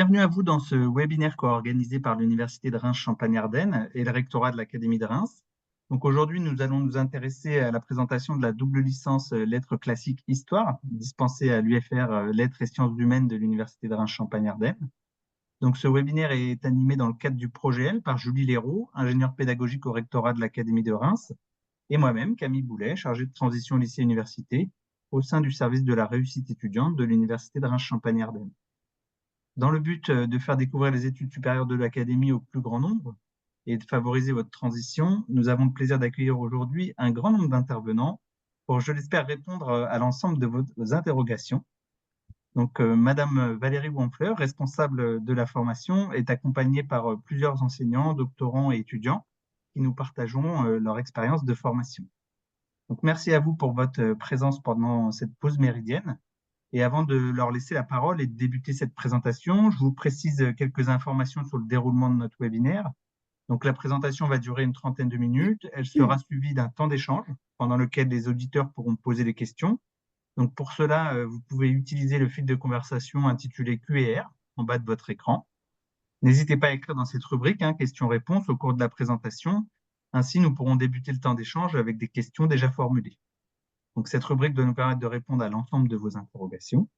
Bienvenue à vous dans ce webinaire co-organisé par l'Université de Reims-Champagne-Ardenne et le rectorat de l'Académie de Reims. Donc aujourd'hui, nous allons nous intéresser à la présentation de la double licence Lettres classiques Histoire, dispensée à l'UFR Lettres et Sciences humaines de l'Université de Reims-Champagne-Ardenne. Donc ce webinaire est animé dans le cadre du projet L par Julie Léraud, ingénieure pédagogique au rectorat de l'Académie de Reims, et moi-même, Camille Boulet, chargée de transition lycée-université au sein du service de la réussite étudiante de l'Université de Reims-Champagne-Ardenne. Dans le but de faire découvrir les études supérieures de l'Académie au plus grand nombre et de favoriser votre transition, nous avons le plaisir d'accueillir aujourd'hui un grand nombre d'intervenants pour, je l'espère, répondre à l'ensemble de vos interrogations. Donc, Madame Valérie Wonfleur, responsable de la formation, est accompagnée par plusieurs enseignants, doctorants et étudiants qui nous partageront leur expérience de formation. Donc, merci à vous pour votre présence pendant cette pause méridienne. Et avant de leur laisser la parole et de débuter cette présentation, je vous précise quelques informations sur le déroulement de notre webinaire. Donc, la présentation va durer une trentaine de minutes. Elle sera suivie d'un temps d'échange pendant lequel les auditeurs pourront poser des questions. Donc, pour cela, vous pouvez utiliser le fil de conversation intitulé Q&R en bas de votre écran. N'hésitez pas à écrire dans cette rubrique questions-réponses au cours de la présentation. Ainsi, nous pourrons débuter le temps d'échange avec des questions déjà formulées. Donc, cette rubrique doit nous permettre de répondre à l'ensemble de vos interrogations.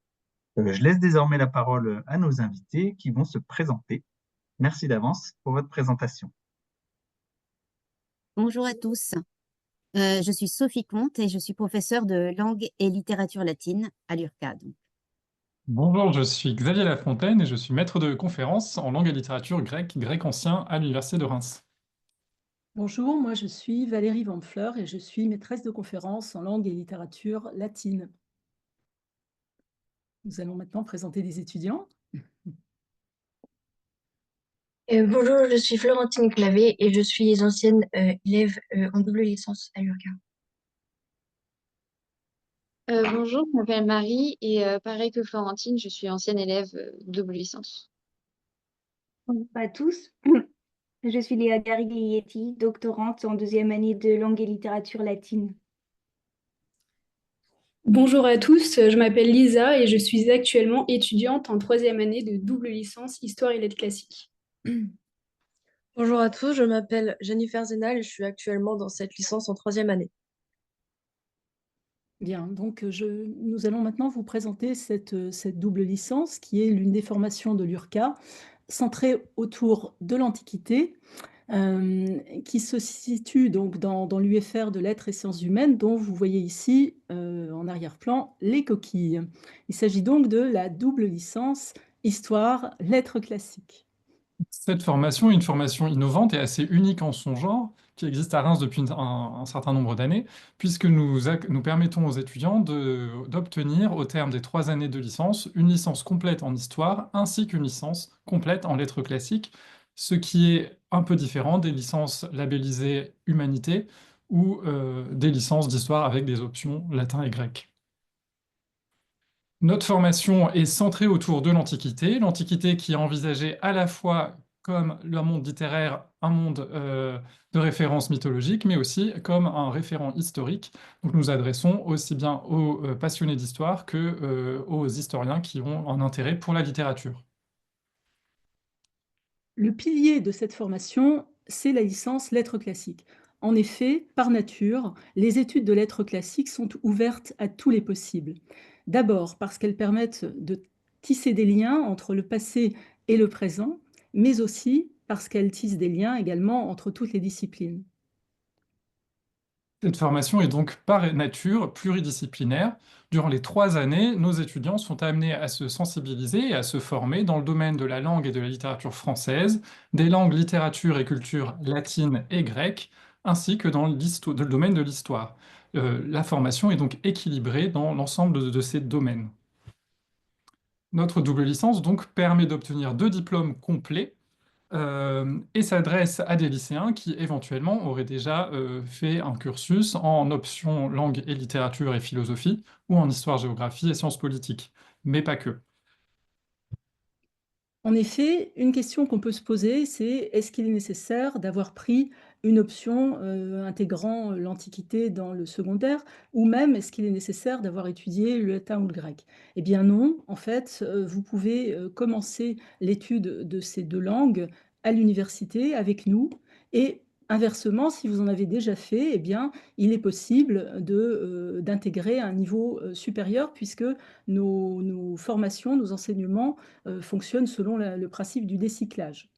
Je laisse désormais la parole à nos invités qui vont se présenter. Merci d'avance pour votre présentation. Bonjour à tous. Je suis Sophie Comte et je suis professeure de langue et littérature latine à l'URCAD. Bonjour, je suis Xavier Lafontaine et je suis maître de conférence en langue et littérature grecque, grec ancien à l'Université de Reims. Bonjour, moi je suis Valérie Wonfleur et je suis maîtresse de conférence en langue et littérature latine. Nous allons maintenant présenter des étudiants. Bonjour, je suis Florentine Clavé et je suis ancienne élève en double licence à l'URCA. Bonjour, je m'appelle Marie et pareil que Florentine, je suis ancienne élève double licence. Bonjour à tous, je suis Léa Gariglietti, doctorante en deuxième année de langue et littérature latine. Bonjour à tous, je m'appelle Lisa et je suis actuellement étudiante en troisième année de double licence Histoire et Lettres classiques. Bonjour à tous, je m'appelle Jennifer Zenal et je suis actuellement dans cette licence en troisième année. Bien, donc nous allons maintenant vous présenter cette double licence qui est l'une des formations de l'URCA, centrée autour de l'Antiquité, qui se situe donc dans l'UFR de Lettres et Sciences humaines, dont vous voyez ici en arrière-plan les coquilles. Il s'agit donc de la double licence Histoire, Lettres classiques. Cette formation est une formation innovante et assez unique en son genre, qui existe à Reims depuis un certain nombre d'années, puisque nous permettons aux étudiants d'obtenir, au terme des 3 années de licence, une licence complète en histoire, ainsi qu'une licence complète en lettres classiques, ce qui est un peu différent des licences labellisées humanité ou des licences d'histoire avec des options latin et grec. Notre formation est centrée autour de l'Antiquité qui est envisagée à la fois comme le monde littéraire, un monde de référence mythologique, mais aussi comme un référent historique. Donc nous adressons aussi bien aux passionnés d'histoire que aux historiens qui ont un intérêt pour la littérature. Le pilier de cette formation, c'est la licence lettres classiques. En effet, par nature, les études de lettres classiques sont ouvertes à tous les possibles. D'abord parce qu'elles permettent de tisser des liens entre le passé et le présent, mais aussi parce qu'elles tissent des liens également entre toutes les disciplines. Cette formation est donc par nature pluridisciplinaire. Durant les 3 années, nos étudiants sont amenés à se sensibiliser et à se former dans le domaine de la langue et de la littérature française, des langues, littérature et culture latine et grecque, ainsi que dans le domaine de l'histoire. La formation est donc équilibrée dans l'ensemble de ces domaines. Notre double licence donc permet d'obtenir 2 diplômes complets et s'adresse à des lycéens qui éventuellement auraient déjà fait un cursus en option langue et littérature et philosophie ou en histoire, géographie et sciences politiques, mais pas que. En effet, une question qu'on peut se poser, c'est est-ce qu'il est nécessaire d'avoir pris une option intégrant l'Antiquité dans le secondaire, ou même est-ce qu'il est nécessaire d'avoir étudié le latin ou le grec? Eh bien non, en fait, vous pouvez commencer l'étude de ces deux langues à l'université avec nous, et inversement, si vous en avez déjà fait, eh bien, il est possible d'intégrer un niveau supérieur, puisque nos formations, nos enseignements fonctionnent selon le principe du décyclage.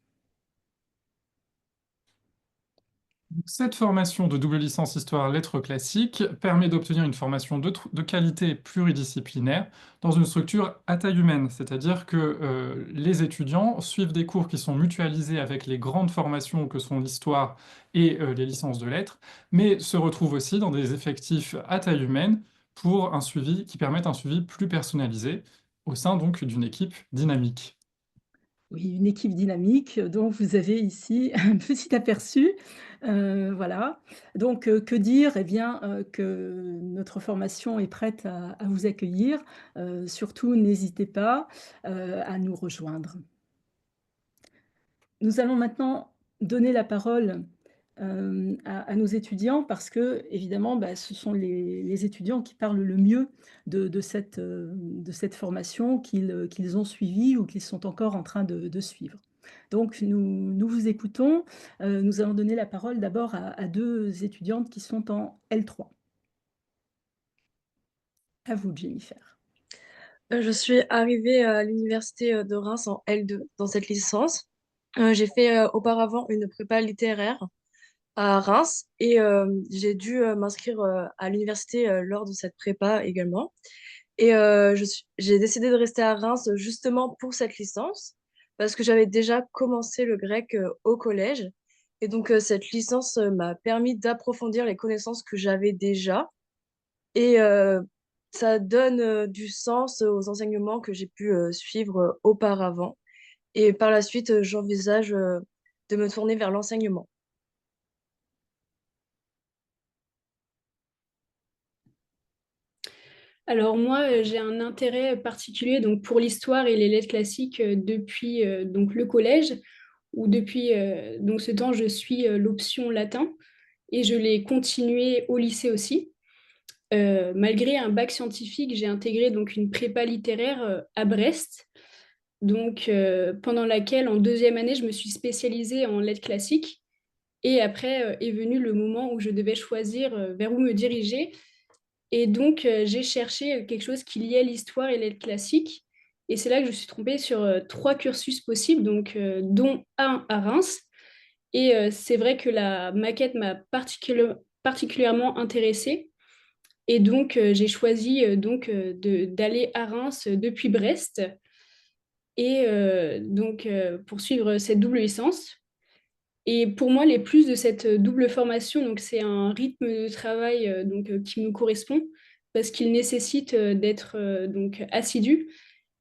Cette formation de double licence histoire lettres classiques permet d'obtenir une formation de qualité pluridisciplinaire dans une structure à taille humaine, c'est-à-dire que les étudiants suivent des cours qui sont mutualisés avec les grandes formations que sont l'histoire et les licences de lettres, mais se retrouvent aussi dans des effectifs à taille humaine pour un suivi qui permettent un suivi plus personnalisé au sein donc d'une équipe dynamique. Oui, une équipe dynamique dont vous avez ici un petit aperçu. Voilà. Donc, que dire? Eh bien, que notre formation est prête à vous accueillir. Surtout, n'hésitez pas à nous rejoindre. Nous allons maintenant donner la parole à nos étudiants, parce que, évidemment, bah, ce sont les étudiants qui parlent le mieux de cette formation qu'ils ont suivie ou qu'ils sont encore en train de suivre. Donc, nous vous écoutons. Nous allons donner la parole d'abord à deux étudiantes qui sont en L3. À vous, Jennifer. Je suis arrivée à l'université de Reims en L2 dans cette licence. J'ai fait auparavant une prépa littéraire à Reims et j'ai dû m'inscrire à l'université lors de cette prépa également. Et j'ai décidé de rester à Reims justement pour cette licence parce que j'avais déjà commencé le grec au collège. Et donc cette licence m'a permis d'approfondir les connaissances que j'avais déjà. Et ça donne du sens aux enseignements que j'ai pu suivre auparavant. Et par la suite, j'envisage de me tourner vers l'enseignement. Alors moi, j'ai un intérêt particulier donc pour l'histoire et les lettres classiques depuis donc le collège, où depuis donc ce temps, je suis l'option latin et je l'ai continué au lycée aussi. Malgré un bac scientifique, j'ai intégré donc une prépa littéraire à Brest, donc pendant laquelle en deuxième année, je me suis spécialisée en lettres classiques. Et après est venu le moment où je devais choisir vers où me diriger. Et donc, j'ai cherché quelque chose qui liait l'histoire et les lettres classiques. Et c'est là que je suis tombée sur trois cursus possibles, donc, dont un à Reims. Et c'est vrai que la maquette m'a particulièrement intéressée. Et donc, j'ai choisi d'aller à Reims depuis Brest et donc poursuivre cette double licence. Et pour moi, les plus de cette double formation, donc c'est un rythme de travail qui me correspond parce qu'il nécessite d'être donc assidu.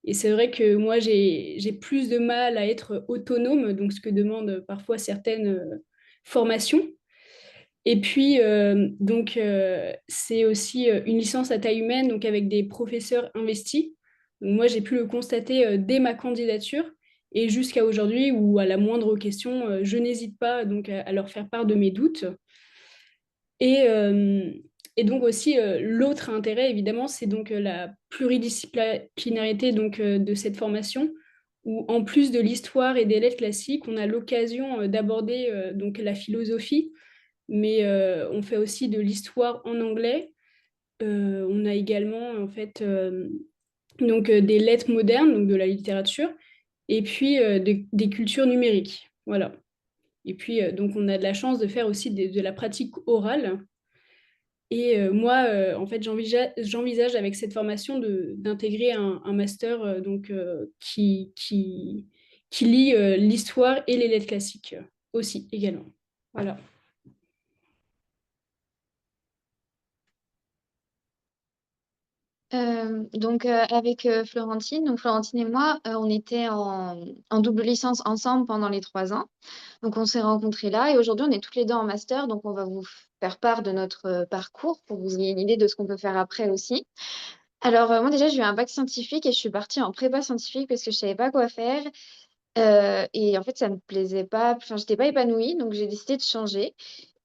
Et c'est vrai que moi, j'ai plus de mal à être autonome, donc ce que demandent parfois certaines formations. Et puis, c'est aussi une licence à taille humaine, donc avec des professeurs investis. Donc, moi, j'ai pu le constater dès ma candidature et jusqu'à aujourd'hui, où à la moindre question, je n'hésite pas donc à leur faire part de mes doutes. Et, euh, et donc aussi, l'autre intérêt, évidemment, c'est donc la pluridisciplinarité de cette formation, où en plus de l'histoire et des lettres classiques, on a l'occasion d'aborder donc la philosophie, mais on fait aussi de l'histoire en anglais. On a également en fait des lettres modernes, donc de la littérature, et puis des cultures numériques. Voilà. Et puis donc on a de la chance de faire aussi de la pratique orale. Et moi, en fait, j'envisage avec cette formation d'intégrer un master qui lie l'histoire et les lettres classiques aussi également. Voilà. Avec Florentine, donc Florentine et moi, on était en double licence ensemble pendant les 3 ans. Donc on s'est rencontrés là et aujourd'hui on est toutes les deux en master. Donc on va vous faire part de notre parcours pour que vous ayez une idée de ce qu'on peut faire après aussi. Alors moi déjà j'ai eu un bac scientifique et je suis partie en prépa scientifique parce que je savais pas quoi faire. Et en fait, ça me plaisait pas, enfin, j'étais pas épanouie, donc j'ai décidé de changer.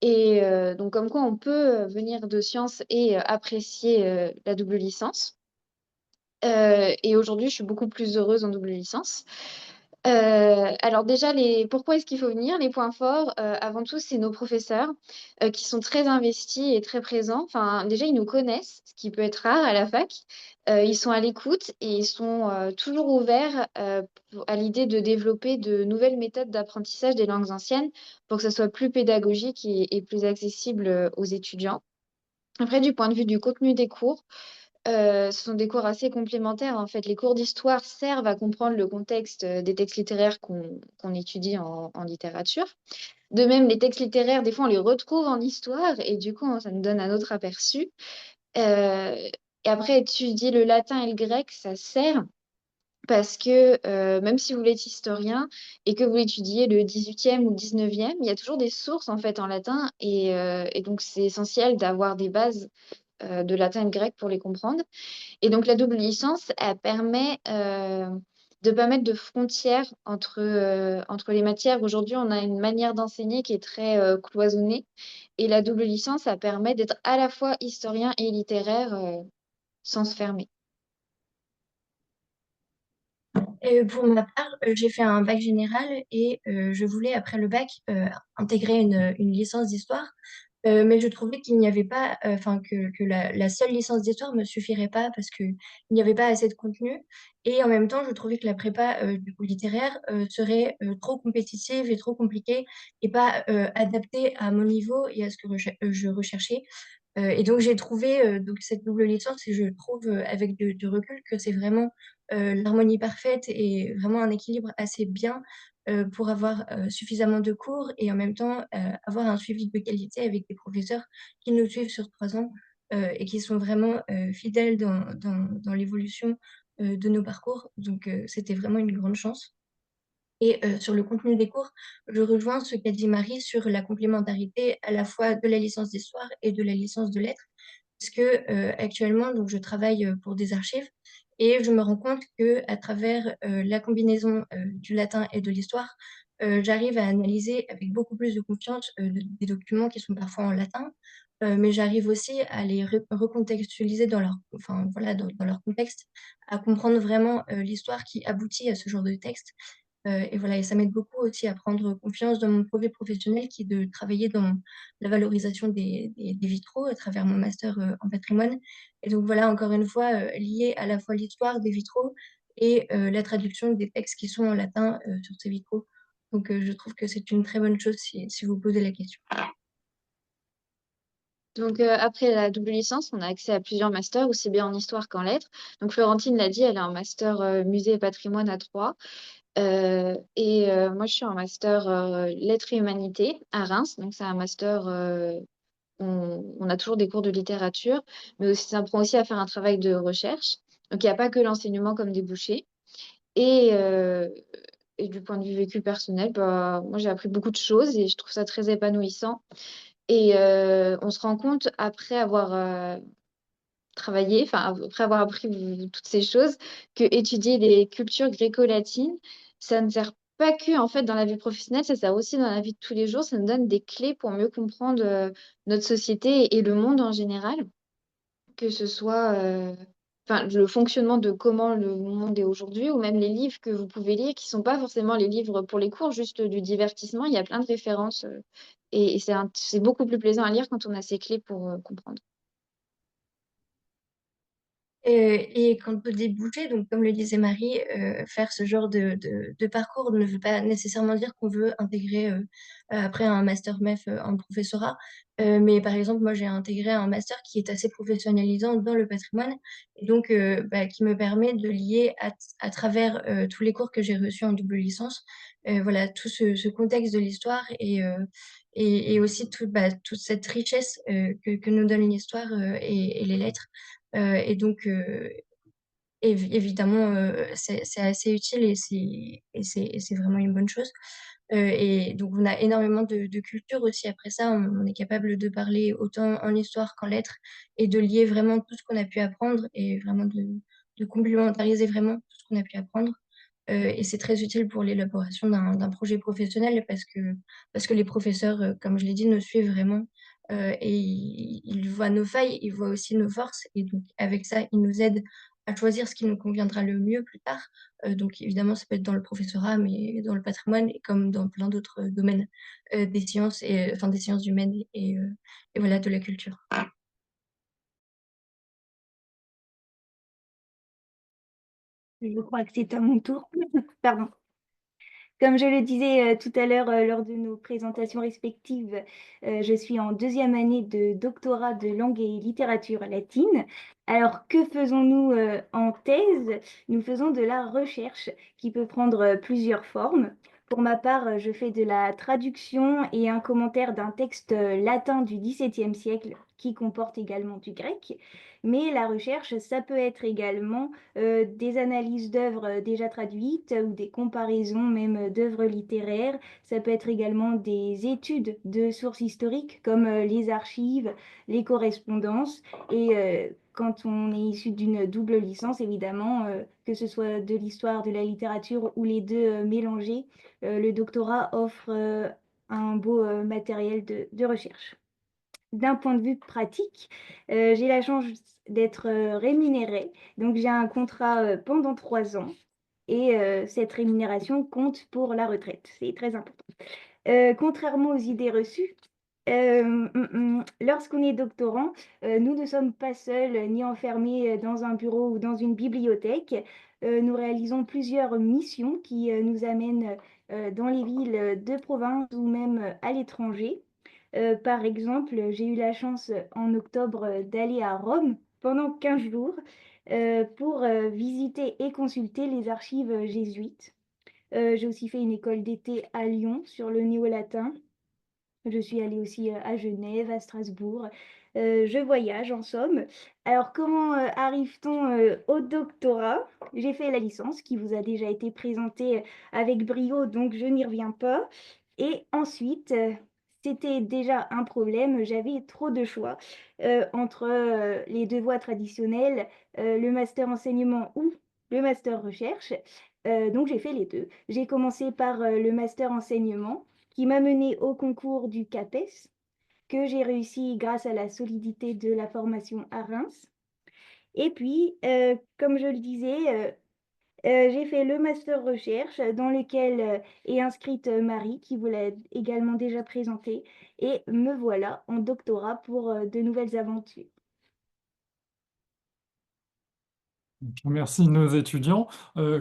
Et donc, comme quoi on peut venir de sciences et apprécier la double licence. Et aujourd'hui, je suis beaucoup plus heureuse en double licence. Alors déjà, pourquoi est-ce qu'il faut venir? Les points forts, avant tout, c'est nos professeurs qui sont très investis et très présents. Enfin, déjà, ils nous connaissent, ce qui peut être rare à la fac. Ils sont à l'écoute et ils sont toujours ouverts à l'idée de développer de nouvelles méthodes d'apprentissage des langues anciennes pour que ça soit plus pédagogique et plus accessible aux étudiants. Après, du point de vue du contenu des cours, ce sont des cours assez complémentaires. En fait, les cours d'histoire servent à comprendre le contexte des textes littéraires qu'on étudie en littérature. De même, les textes littéraires, des fois, on les retrouve en histoire et du coup, ça nous donne un autre aperçu. Euh, et après, étudier le latin et le grec, ça sert parce que même si vous êtes historien et que vous étudiez le 18e ou le 19e, il y a toujours des sources en fait en latin et donc c'est essentiel d'avoir des bases de latin et de grec pour les comprendre. Et donc, la double licence, elle permet de ne pas mettre de frontières entre les matières. Aujourd'hui, on a une manière d'enseigner qui est très cloisonnée. Et la double licence, ça permet d'être à la fois historien et littéraire sans se fermer. Et pour ma part, j'ai fait un bac général et je voulais, après le bac, intégrer une licence d'histoire. Mais je trouvais qu'il n'y avait pas, enfin, que la seule licence d'histoire ne me suffirait pas parce qu'il n'y avait pas assez de contenu. Et en même temps, je trouvais que la prépa du coup, littéraire serait trop compétitive et trop compliquée et pas adaptée à mon niveau et à ce que je recherchais. Et donc, j'ai trouvé donc, cette double licence et je trouve avec du recul que c'est vraiment l'harmonie parfaite et vraiment un équilibre assez bien pour avoir suffisamment de cours et en même temps avoir un suivi de qualité avec des professeurs qui nous suivent sur 3 ans et qui sont vraiment fidèles dans l'évolution de nos parcours. Donc, c'était vraiment une grande chance. Et sur le contenu des cours, je rejoins ce qu'a dit Marie sur la complémentarité à la fois de la licence d'histoire et de la licence de lettres. Parce que actuellement, donc, je travaille pour des archives et je me rends compte que à travers la combinaison du latin et de l'histoire, j'arrive à analyser avec beaucoup plus de confiance des documents qui sont parfois en latin, mais j'arrive aussi à les recontextualiser dans leur, enfin, voilà, dans leur contexte, à comprendre vraiment l'histoire qui aboutit à ce genre de texte. Et voilà, et ça m'aide beaucoup aussi à prendre confiance dans mon projet professionnel qui est de travailler dans la valorisation des vitraux à travers mon master en patrimoine. Et donc voilà, encore une fois, lié à la fois l'histoire des vitraux et la traduction des textes qui sont en latin sur ces vitraux. Donc je trouve que c'est une très bonne chose si vous posez la question. Donc, après la double licence, on a accès à plusieurs masters, aussi bien en histoire qu'en lettres. Donc, Florentine l'a dit, elle a un master musée et patrimoine à Troyes. Moi, je suis en master lettres et humanité à Reims. Donc, c'est un master, on a toujours des cours de littérature, mais aussi, ça apprend aussi à faire un travail de recherche. Donc, il n'y a pas que l'enseignement comme débouché. Et, euh, et du point de vue vécu personnel, bah, moi, j'ai appris beaucoup de choses et je trouve ça très épanouissant. Et on se rend compte, après avoir travaillé, enfin, après avoir appris toutes ces choses, que étudier les cultures gréco-latines, ça ne sert pas que en fait dans la vie professionnelle, ça sert aussi dans la vie de tous les jours. Ça nous donne des clés pour mieux comprendre notre société et le monde en général, que ce soit enfin, le fonctionnement de comment le monde est aujourd'hui, ou même les livres que vous pouvez lire, qui sont pas forcément les livres pour les cours, juste du divertissement. Il y a plein de références et c'est beaucoup plus plaisant à lire quand on a ces clés pour comprendre. Et quant au débouché, donc comme le disait Marie, faire ce genre de parcours ne veut pas nécessairement dire qu'on veut intégrer après un master MEF en professorat. Mais par exemple, moi j'ai intégré un master qui est assez professionnalisant dans le patrimoine et donc qui me permet de lier à travers tous les cours que j'ai reçus en double licence, voilà, tout ce contexte de l'histoire et aussi toute cette richesse que nous donne l'histoire et les lettres. Et donc, évidemment, c'est assez utile et c'est vraiment une bonne chose. Et donc, on a énormément de culture aussi. Après ça, on est capable de parler autant en histoire qu'en lettres et de lier vraiment tout ce qu'on a pu apprendre et vraiment de complémentariser vraiment tout ce qu'on a pu apprendre. et c'est très utile pour l'élaboration d'un projet professionnel parce que les professeurs, comme je l'ai dit, nous suivent vraiment et ils voient nos failles, ils voient aussi nos forces et donc avec ça, ils nous aident à choisir ce qui nous conviendra le mieux plus tard. Donc évidemment, ça peut être dans le professorat, mais dans le patrimoine et comme dans plein d'autres domaines des sciences et enfin des sciences humaines et voilà de la culture. Je crois que c'est à mon tour. Pardon. Comme je le disais tout à l'heure lors de nos présentations respectives, je suis en deuxième année de doctorat de langue et littérature latine. Alors, que faisons-nous en thèse? Nous faisons de la recherche qui peut prendre plusieurs formes. Pour ma part, je fais de la traduction et un commentaire d'un texte latin du XVIIe siècle qui comporte également du grec. Mais la recherche, ça peut être également des analyses d'œuvres déjà traduites ou des comparaisons même d'œuvres littéraires. Ça peut être également des études de sources historiques comme les archives, les correspondances. Et quand on est issu d'une double licence, évidemment, que ce soit de l'histoire, de la littérature ou les deux mélangés, le doctorat offre un beau matériel de recherche. D'un point de vue pratique, j'ai la chance d'être rémunérée. Donc, j'ai un contrat pendant 3 ans et cette rémunération compte pour la retraite. C'est très important. Contrairement aux idées reçues, lorsqu'on est doctorant, nous ne sommes pas seuls ni enfermés dans un bureau ou dans une bibliothèque. Nous réalisons plusieurs missions qui nous amènent dans les villes de province ou même à l'étranger. Par exemple, j'ai eu la chance en octobre d'aller à Rome pendant 15 jours pour visiter et consulter les archives jésuites. J'ai aussi fait une école d'été à Lyon sur le néo-latin. Je suis allée aussi à Genève, à Strasbourg. Je voyage en somme. Alors, comment arrive-t-on au doctorat? J'ai fait la licence qui vous a déjà été présentée avec brio, donc je n'y reviens pas. Et ensuite, c'était déjà un problème. J'avais trop de choix entre les deux voies traditionnelles, le master enseignement ou le master recherche. Donc, j'ai fait les deux. J'ai commencé par le master enseignement qui m'a menée au concours du CAPES, que j'ai réussi grâce à la solidité de la formation à Reims. Et puis, comme je le disais, j'ai fait le master recherche dans lequel est inscrite Marie, qui vous l'a également déjà présenté, et me voilà en doctorat pour de nouvelles aventures. Je remercie nos étudiants.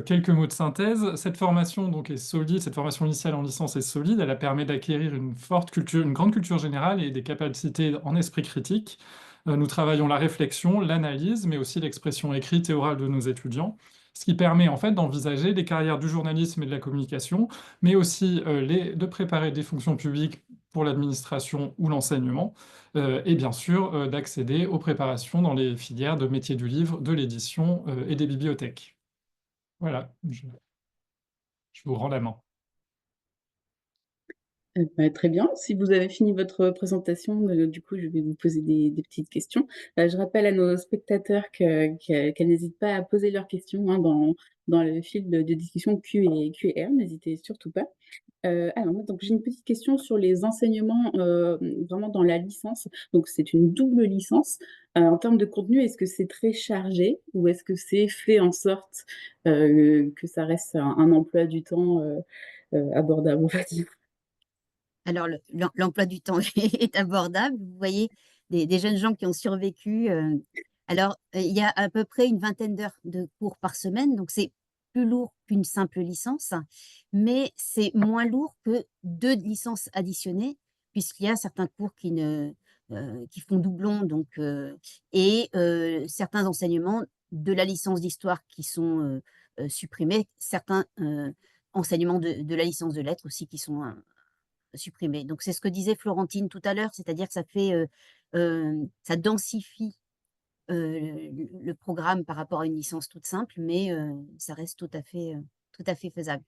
Quelques mots de synthèse. Cette formation donc est solide, cette formation initiale en licence est solide. Elle a permis d'acquérir une forte culture, une grande culture générale et des capacités en esprit critique. Nous travaillons la réflexion, l'analyse, mais aussi l'expression écrite et orale de nos étudiants, ce qui permet en fait d'envisager les carrières du journalisme et de la communication, mais aussi de préparer des fonctions publiques pour l'administration ou l'enseignement, et bien sûr d'accéder aux préparations dans les filières de métiers du livre, de l'édition et des bibliothèques. Voilà, je vous rends la main. Très bien. Si vous avez fini votre présentation, du coup, je vais vous poser des petites questions. Je rappelle à nos spectateurs qu'elles n'hésitent pas à poser leurs questions hein, dans le fil de discussion Q et QR. N'hésitez surtout pas. Alors, moi, donc, j'ai une petite question sur les enseignements vraiment dans la licence. Donc, c'est une double licence. En termes de contenu, est-ce que c'est très chargé ou est-ce que c'est fait en sorte que ça reste un emploi du temps abordable, on va dire? Alors, l'emploi du temps est abordable. Vous voyez des jeunes gens qui ont survécu. Alors, il y a à peu près une vingtaine d'heures de cours par semaine, donc c'est plus lourd qu'une simple licence, mais c'est moins lourd que 2 licences additionnées, puisqu'il y a certains cours qui font doublon, donc, et certains enseignements de la licence d'histoire qui sont supprimés, certains enseignements de la licence de lettres aussi qui sont supprimés. Donc c'est ce que disait Florentine tout à l'heure, c'est-à-dire que ça densifie le programme par rapport à une licence toute simple, mais ça reste tout à fait faisable.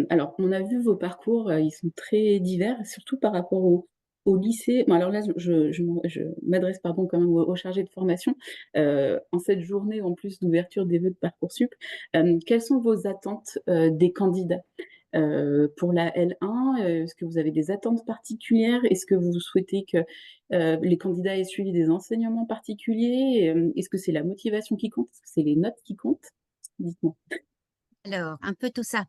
Alors, on a vu vos parcours, ils sont très divers, surtout par rapport au lycée, bon, alors là, je m'adresse pardon quand même aux chargés de formation, en cette journée en plus d'ouverture des vœux de Parcoursup, quelles sont vos attentes des candidats pour la L1? Est-ce que vous avez des attentes particulières? Est-ce que vous souhaitez que les candidats aient suivi des enseignements particuliers? Est-ce que c'est la motivation qui compte? Est-ce que c'est les notes qui comptent? Dites-moi. Alors, un peu tout ça.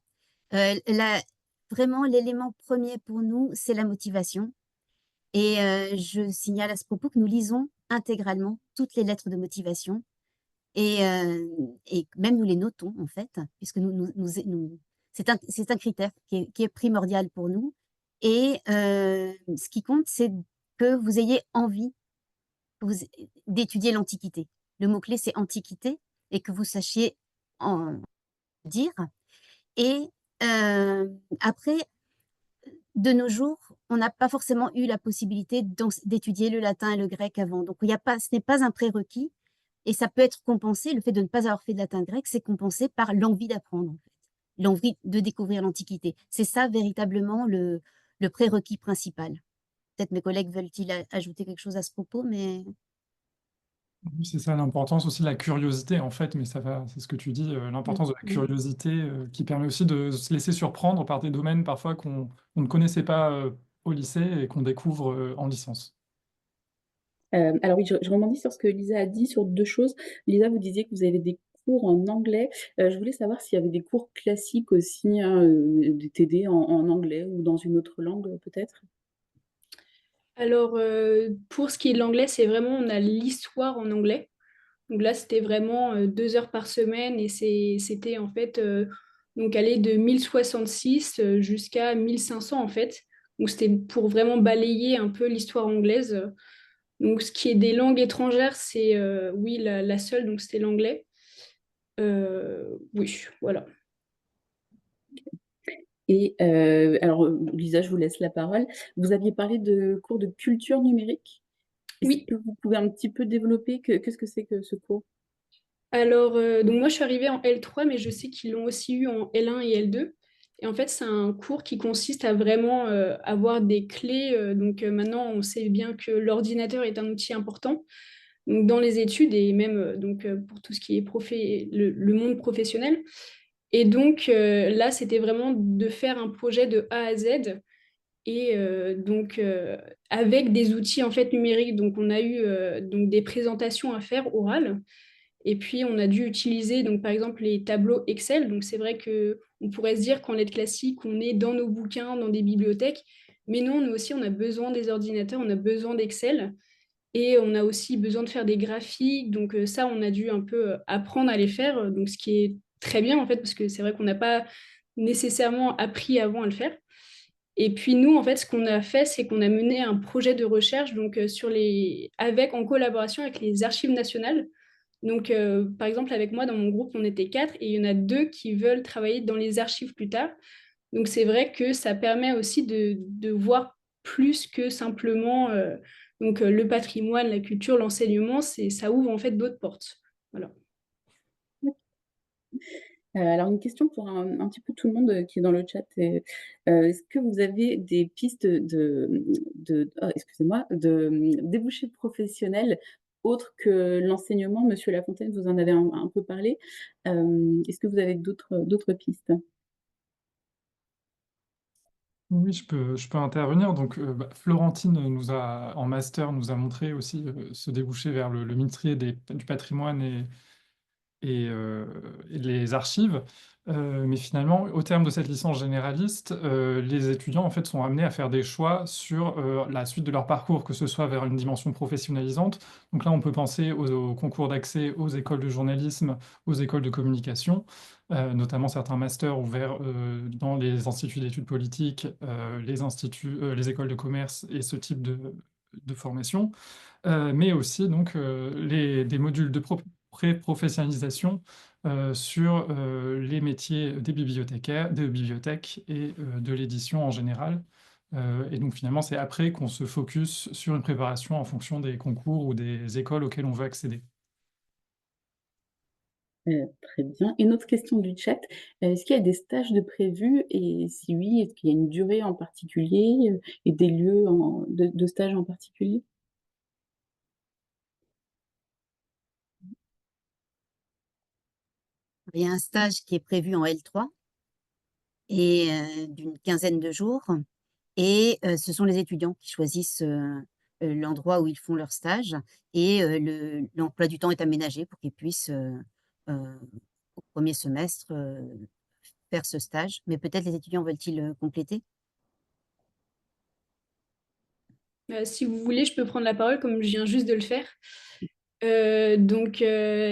Vraiment, l'élément premier pour nous, c'est la motivation. Et je signale à ce propos que nous lisons intégralement toutes les lettres de motivation et même nous les notons en fait, puisque c'est un critère qui est primordial pour nous. Et ce qui compte, c'est que vous ayez envie d'étudier l'Antiquité. Le mot-clé, c'est Antiquité, et que vous sachiez en dire. Et après, de nos jours, on n'a pas forcément eu la possibilité d'étudier le latin et le grec avant. Donc, ce n'est pas un prérequis et ça peut être compensé. Le fait de ne pas avoir fait de latin et grec, c'est compensé par l'envie d'apprendre, en fait, l'envie de découvrir l'Antiquité. C'est ça véritablement le prérequis principal. Peut-être mes collègues veulent-ils ajouter quelque chose à ce propos, mais Oui, c'est ça l'importance aussi de la curiosité en fait, mais ça va, c'est ce que tu dis, l'importance de la curiosité qui permet aussi de se laisser surprendre par des domaines parfois qu'on ne connaissait pas au lycée et qu'on découvre en licence. Alors oui, je rebondis sur ce que Lisa a dit sur 2 choses. Lisa, vous disiez que vous avez des cours en anglais. Je voulais savoir s'il y avait des cours classiques aussi, hein, des TD en anglais ou dans une autre langue, peut-être? Alors, pour ce qui est de l'anglais, c'est vraiment, on a l'histoire en anglais. Donc là, c'était vraiment 2 heures par semaine et c'était en fait donc aller de 1066 jusqu'à 1500 en fait. Donc c'était pour vraiment balayer un peu l'histoire anglaise. Donc ce qui est des langues étrangères, c'est oui la seule, donc c'était l'anglais. Oui, voilà. Et alors, Lisa, je vous laisse la parole. Vous aviez parlé de cours de culture numérique. Est-ce Oui. que vous pouvez un petit peu développer qu'est-ce que c'est que ce cours? Alors, donc moi, je suis arrivée en L3, mais je sais qu'ils l'ont aussi eu en L1 et L2. Et en fait, c'est un cours qui consiste à vraiment avoir des clés. Donc maintenant, on sait bien que l'ordinateur est un outil important donc, dans les études et même pour tout ce qui est le monde professionnel. Et donc là, c'était vraiment de faire un projet de A à Z et avec des outils en fait numériques. Donc on a eu donc des présentations à faire orales. Et puis, on a dû utiliser, donc, par exemple, les tableaux Excel. Donc, c'est vrai qu'on pourrait se dire qu'en lettres classiques, on est dans nos bouquins, dans des bibliothèques. Mais non, nous aussi, on a besoin des ordinateurs, on a besoin d'Excel. Et on a aussi besoin de faire des graphiques. Donc, ça, on a dû un peu apprendre à les faire. Donc, ce qui est très bien, en fait, parce que c'est vrai qu'on n'a pas nécessairement appris avant à le faire. Et puis nous, en fait, ce qu'on a fait, c'est qu'on a mené un projet de recherche donc, en collaboration avec les archives nationales. Donc, par exemple, avec moi, dans mon groupe, on était 4 et il y en a 2 qui veulent travailler dans les archives plus tard. Donc, c'est vrai que ça permet aussi de voir plus que simplement le patrimoine, la culture, l'enseignement, ça ouvre en fait d'autres portes. Voilà. Alors une question pour un petit peu tout le monde, qui est dans le chat, est-ce que vous avez des pistes excusez-moi, de débouchés professionnels autres que l'enseignement? Monsieur Lafontaine, vous en avez un peu parlé. Est-ce que vous avez d'autres pistes? Oui, je peux intervenir. Donc, Florentine en master, nous a montré aussi ce débouché vers le ministère du patrimoine et les archives. Mais finalement, au terme de cette licence généraliste, les étudiants en fait, sont amenés à faire des choix sur la suite de leur parcours, que ce soit vers une dimension professionnalisante. Donc là, on peut penser aux concours d'accès aux écoles de journalisme, aux écoles de communication, notamment certains masters ouverts dans les instituts d'études politiques, les écoles de commerce et ce type de formation. Mais aussi donc des modules de pré-professionnalisation sur les métiers des bibliothécaires, des bibliothèques et de l'édition en général. Et donc finalement, c'est après qu'on se focus sur une préparation en fonction des concours ou des écoles auxquelles on veut accéder. Très bien. Une autre question du chat, est-ce qu'il y a des stages de prévus et si oui, est-ce qu'il y a une durée en particulier, et des lieux de stage en particulier? Il y a un stage qui est prévu en L3 et d'une quinzaine de jours. Et ce sont les étudiants qui choisissent l'endroit où ils font leur stage. Et l'emploi du temps est aménagé pour qu'ils puissent, au premier semestre, faire ce stage. Mais peut-être les étudiants veulent-ils compléter? Si vous voulez, je peux prendre la parole comme je viens juste de le faire.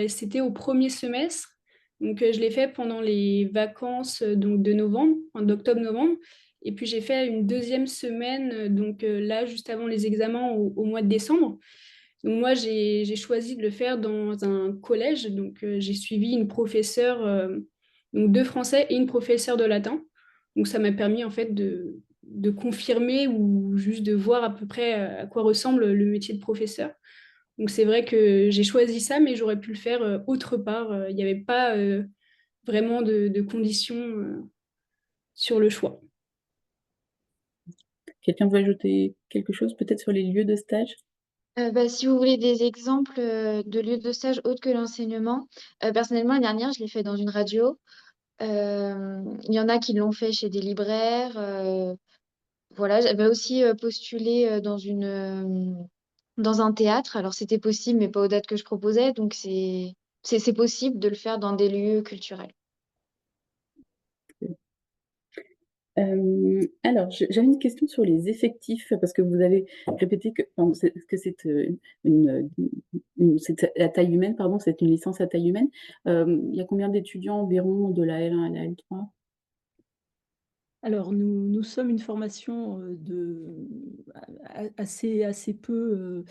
C'était au premier semestre. Donc, je l'ai fait pendant les vacances donc, de novembre, en octobre-novembre. Et puis, j'ai fait une deuxième semaine, là, juste avant les examens au mois de décembre. Donc, moi, j'ai choisi de le faire dans un collège. Donc, j'ai suivi une professeure donc de français et une professeure de latin. Donc, ça m'a permis, en fait, de confirmer ou juste de voir à peu près à quoi ressemble le métier de professeur. Donc c'est vrai que j'ai choisi ça, mais j'aurais pu le faire autre part. Il n'y avait pas vraiment de conditions sur le choix. Quelqu'un veut ajouter quelque chose peut-être sur les lieux de stage? Si vous voulez des exemples de lieux de stage autres que l'enseignement, personnellement, l'année dernière, je l'ai fait dans une radio. Il y en a qui l'ont fait chez des libraires. Voilà, j'avais aussi postulé dans un théâtre. Alors, c'était possible, mais pas aux dates que je proposais. Donc, c'est possible de le faire dans des lieux culturels. Alors, j'avais une question sur les effectifs, parce que vous avez répété que, pardon, que c'est c'est à taille humaine, pardon, c'est une licence à taille humaine. Il y a combien d'étudiants environ de la L1 à la L3? Alors nous sommes une formation, assez peu,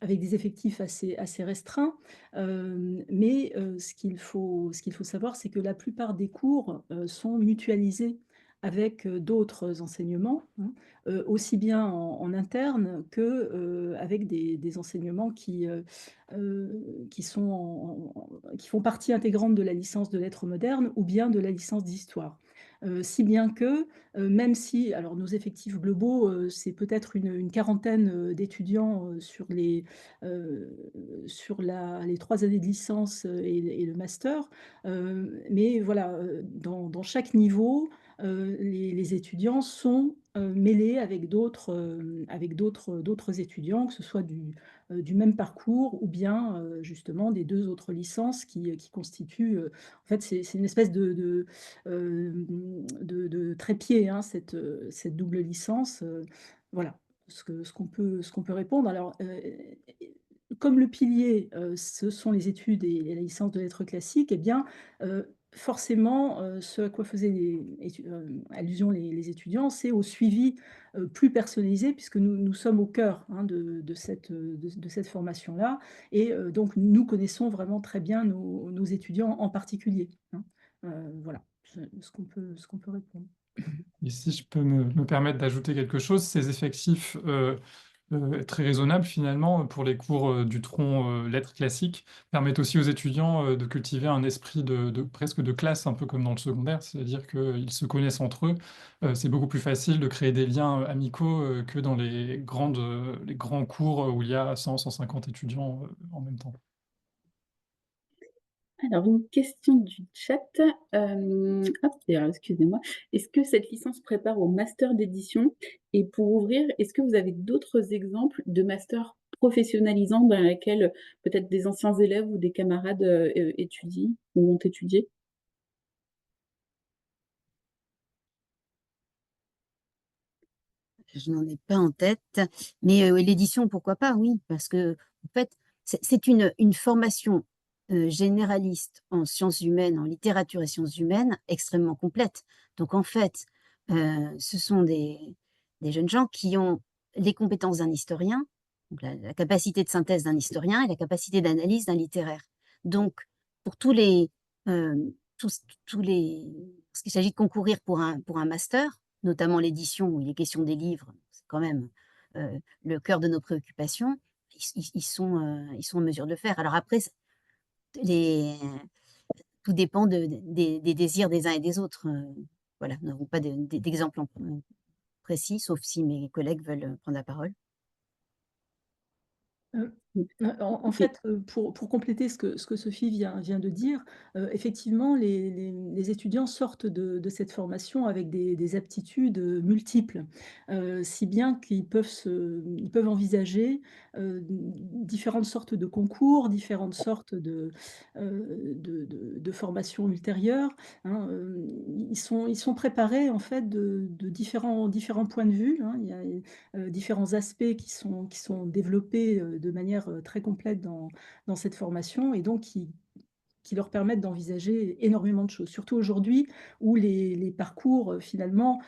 avec des effectifs assez restreints. Mais ce qu'il faut savoir, c'est que la plupart des cours, sont mutualisés avec, d'autres enseignements, hein, aussi bien en interne que, avec des enseignements qui font partie intégrante de la licence de lettres modernes ou bien de la licence d'histoire. Si bien que, même si alors nos effectifs globaux, c'est peut-être une quarantaine, d'étudiants, les 3 années de licence, et le master. Mais voilà, dans chaque niveau, les étudiants sont, mêlés avec d'autres étudiants, que ce soit du même parcours ou bien, justement des 2 autres licences qui constituent, en fait, c'est une espèce de trépied, hein, cette double licence. Voilà ce qu'on peut répondre. Alors, comme le pilier, ce sont les études et la licence de lettres classiques, eh bien, forcément, ce à quoi faisaient allusion les étudiants, c'est au suivi plus personnalisé, puisque nous sommes au cœur, hein, de cette formation-là. Et donc, nous connaissons vraiment très bien nos étudiants en particulier, hein. Voilà ce qu'on peut répondre. Et si je peux me permettre d'ajouter quelque chose, ces effectifs très raisonnables finalement pour les cours du tronc lettres classiques permettent aussi aux étudiants de cultiver un esprit presque de classe, un peu comme dans le secondaire, c'est-à-dire qu'ils se connaissent entre eux. C'est beaucoup plus facile de créer des liens amicaux que dans les grands cours où il y a 100, 150 étudiants en même temps. Alors, une question du chat. Hop, alors excusez-moi. Est-ce que cette licence prépare au master d'édition? Et pour ouvrir, est-ce que vous avez d'autres exemples de masters professionnalisants dans lesquels peut-être des anciens élèves ou des camarades étudient ou ont étudié? Je n'en ai pas en tête, mais l'édition, pourquoi pas, oui, parce que en fait, c'est une formation généraliste en sciences humaines, en littérature et sciences humaines, extrêmement complète. Donc en fait, ce sont des jeunes gens qui ont les compétences d'un historien, donc la capacité de synthèse d'un historien et la capacité d'analyse d'un littéraire. Donc pour tous les, tous les parce qu'il s'agit de concourir pour un master, notamment l'édition où il est question des livres, c'est quand même le cœur de nos préoccupations, ils sont en mesure de le faire. Alors après, tout dépend des désirs des uns et des autres. Voilà, nous n'avons pas d'exemple précis, sauf si mes collègues veulent prendre la parole. En fait, pour compléter ce que Sophie vient de dire, effectivement, les étudiants sortent de cette formation avec des aptitudes multiples, si bien qu'ils peuvent envisager différentes sortes de concours, différentes sortes de formations ultérieures, hein. Ils sont préparés en fait de différents points de vue, hein. Il y a différents aspects qui sont développés de manière très complète dans cette formation et donc qui leur permettent d'envisager énormément de choses. Surtout aujourd'hui où les parcours finalement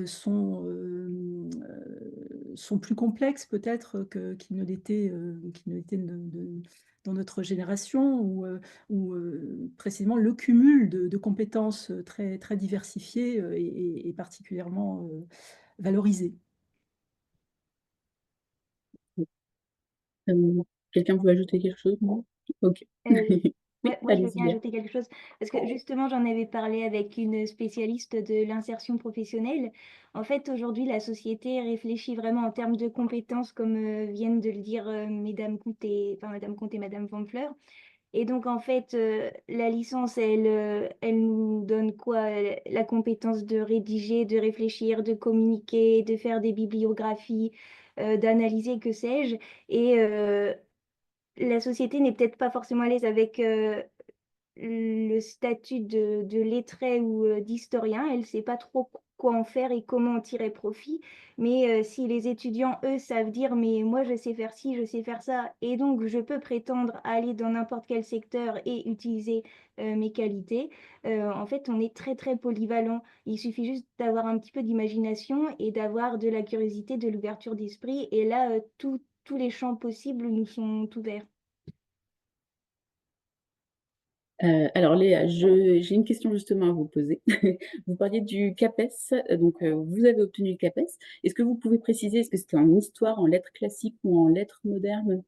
sont plus complexes peut-être qu'ils ne l'étaient dans notre génération où précisément le cumul de compétences très, très diversifiées est particulièrement valorisé. Quelqu'un veut ajouter quelque chose? Non? Ok. Oui. Oui, Ouais, moi, je veux allez-y, bien Léa. ajouter quelque chose parce que justement, j'en avais parlé avec une spécialiste de l'insertion professionnelle. En fait, aujourd'hui, la société réfléchit vraiment en termes de compétences, comme viennent de le dire Madame Comte et Madame Van Fleur. Et donc, en fait, la licence, elle nous donne quoi? La compétence de rédiger, de réfléchir, de communiquer, de faire des bibliographies, d'analyser, que sais-je. Et la société n'est peut-être pas forcément à l'aise avec le statut de lettré ou d'historien. Elle ne sait pas trop quoi en faire et comment en tirer profit. Mais si les étudiants, eux, savent dire, mais moi, je sais faire ci, je sais faire ça, et donc je peux prétendre à aller dans n'importe quel secteur et utiliser mes qualités, en fait, on est très, très polyvalent. Il suffit juste d'avoir un petit peu d'imagination et d'avoir de la curiosité, de l'ouverture d'esprit. Et là, tous les champs possibles nous sont ouverts. Alors Léa, j'ai une question justement à vous poser. Vous parliez du CAPES, donc vous avez obtenu le CAPES. Est-ce que vous pouvez préciser, est-ce que c'était en histoire, en lettres classiques ou en lettres modernes?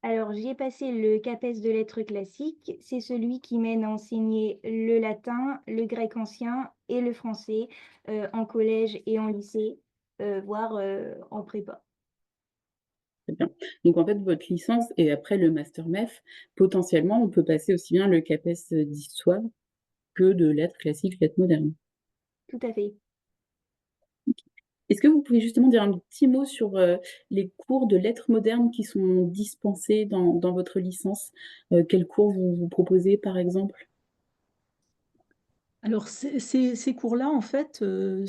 Alors, j'ai passé le CAPES de lettres classiques. C'est celui qui mène à enseigner le latin, le grec ancien et le français en collège et en lycée, voire en prépa. Très bien. Donc en fait, votre licence et après le master MEF, potentiellement, on peut passer aussi bien le CAPES d'histoire que de lettres classiques, lettres modernes. Tout à fait. Est-ce que vous pouvez justement dire un petit mot sur les cours de lettres modernes qui sont dispensés dans votre licence? Quels cours vous proposez, par exemple? Alors ces cours-là, en fait, ce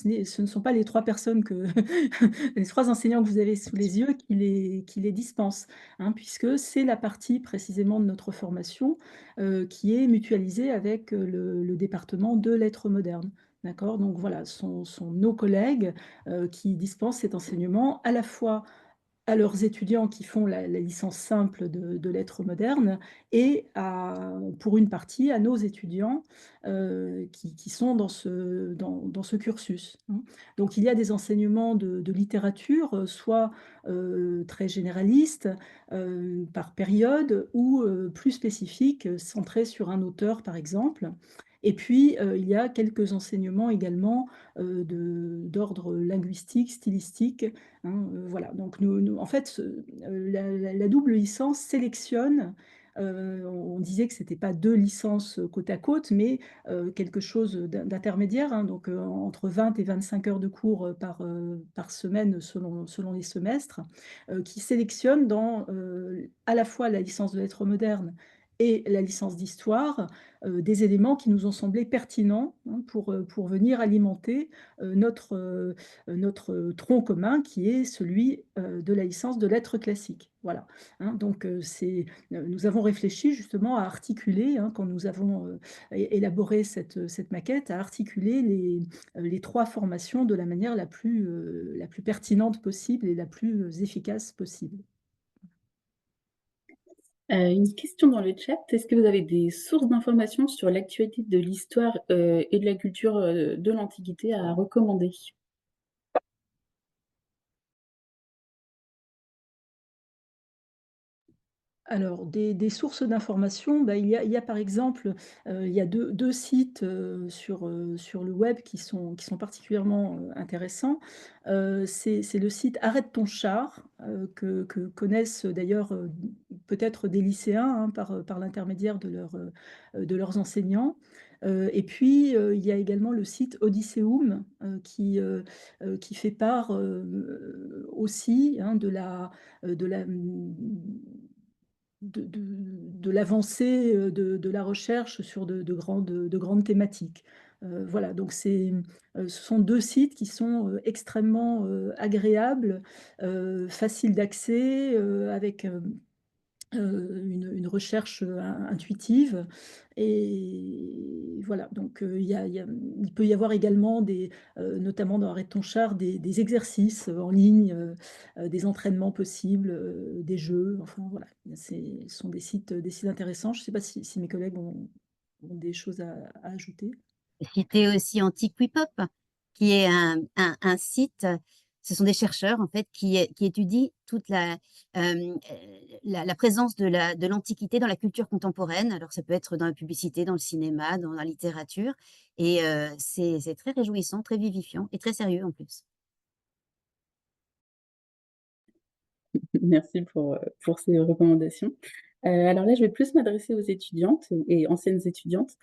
ne sont pas les 3 personnes les 3 enseignants que vous avez sous les yeux qui les dispensent, hein, puisque c'est la partie précisément de notre formation, qui est mutualisée avec, le département de lettres modernes. D'accord? Donc voilà, sont nos collègues, qui dispensent cet enseignement à la fois à leurs étudiants qui font la licence simple de lettres modernes et pour une partie à nos étudiants qui sont dans ce cursus, hein. Donc il y a des enseignements de littérature, soit très généralistes, par période ou plus spécifiques, centrés sur un auteur par exemple. Et puis il y a quelques enseignements également d'ordre linguistique, stylistique. Hein, voilà, donc en fait, la double licence sélectionne, on disait que ce n'était pas 2 licences côte à côte, mais quelque chose d'intermédiaire, hein, donc entre 20 et 25 heures de cours par semaine selon les semestres, qui sélectionne à la fois la licence de lettres modernes et la licence d'histoire, des éléments qui nous ont semblé pertinents, hein, pour venir alimenter notre tronc commun qui est celui de la licence de lettres classiques. Voilà, hein, donc nous avons réfléchi justement à articuler, hein, quand nous avons élaboré cette maquette, à articuler les 3 formations de la manière la plus pertinente possible et la plus efficace possible. Une question dans le chat, est-ce que vous avez des sources d'informations sur l'actualité de l'histoire et de la culture de l'Antiquité à recommander? Alors, des sources d'informations, bah, il y a par exemple, il y a deux sites, sur le web qui sont particulièrement, intéressants. C'est le site Arrête ton char, que connaissent d'ailleurs, peut-être des lycéens, hein, par l'intermédiaire de leurs enseignants. Et puis, il y a également le site Odysseum, qui fait part, aussi, hein, de la, de l'avancée, de la recherche sur de grandes thématiques. Voilà, donc ce sont 2 sites qui sont, extrêmement, agréables, faciles d'accès, avec, une recherche, intuitive et voilà, donc il peut y avoir également notamment dans Arrête ton char, des exercices, en ligne, des entraînements possibles, des jeux, enfin voilà. Ce sont des sites intéressants. Je ne sais pas si mes collègues ont des choses à ajouter? Citer aussi Antiquipop, qui est un site, ce sont des chercheurs en fait qui étudient toute la présence de l'Antiquité dans la culture contemporaine. Alors ça peut être dans la publicité, dans le cinéma, dans la littérature et c'est très réjouissant, très vivifiant et très sérieux en plus. Merci pour ces recommandations. Alors là, je vais plus m'adresser aux étudiantes et anciennes étudiantes.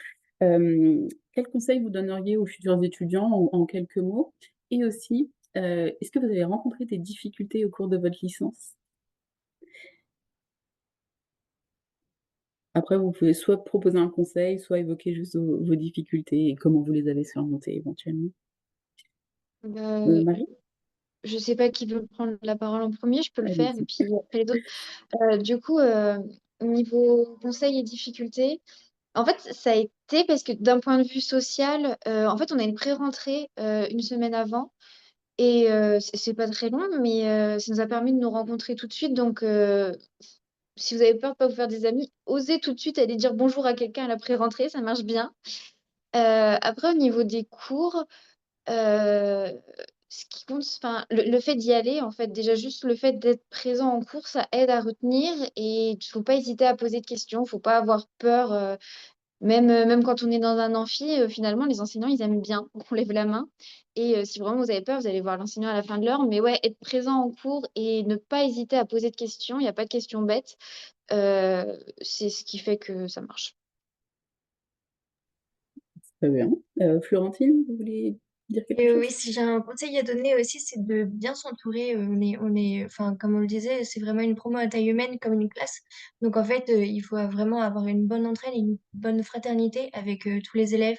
Quels conseils vous donneriez aux futurs étudiants en quelques mots? Et aussi, est-ce que vous avez rencontré des difficultés au cours de votre licence? Après, vous pouvez soit proposer un conseil, soit évoquer juste vos difficultés et comment vous les avez surmontées éventuellement. Euh, Marie? je sais pas qui veut prendre la parole en premier, je peux le faire, et Allez-y. puis après les autres. Du coup, niveau conseils et difficultés, en fait, ça a été parce que d'un point de vue social, en fait, on a une pré-rentrée une semaine avant. Et c'est pas très long, mais ça nous a permis de nous rencontrer tout de suite. Donc, si vous avez peur de pas vous faire des amis, osez tout de suite aller dire bonjour à quelqu'un à la pré-rentrée, ça marche bien. Après, au niveau des cours, euh, ce qui compte, enfin, le fait d'y aller, en fait, déjà juste le fait d'être présent en cours, ça aide à retenir et il faut pas hésiter à poser de questions, faut pas avoir peur. Même quand on est dans un amphi, finalement, les enseignants, ils aiment bien qu'on lève la main. Et si vraiment vous avez peur, vous allez voir l'enseignant à la fin de l'heure. Mais ouais, être présent en cours et ne pas hésiter à poser de questions. Il n'y a pas de questions bêtes. C'est ce qui fait que ça marche. Très bien. Florentine, vous voulez dire quelque chose? Oui, si j'ai un conseil à donner aussi, c'est de bien s'entourer. Enfin, comme on le disait, c'est vraiment une promo à taille humaine comme une classe. Donc en fait, il faut vraiment avoir une bonne entraide et une bonne fraternité avec tous les élèves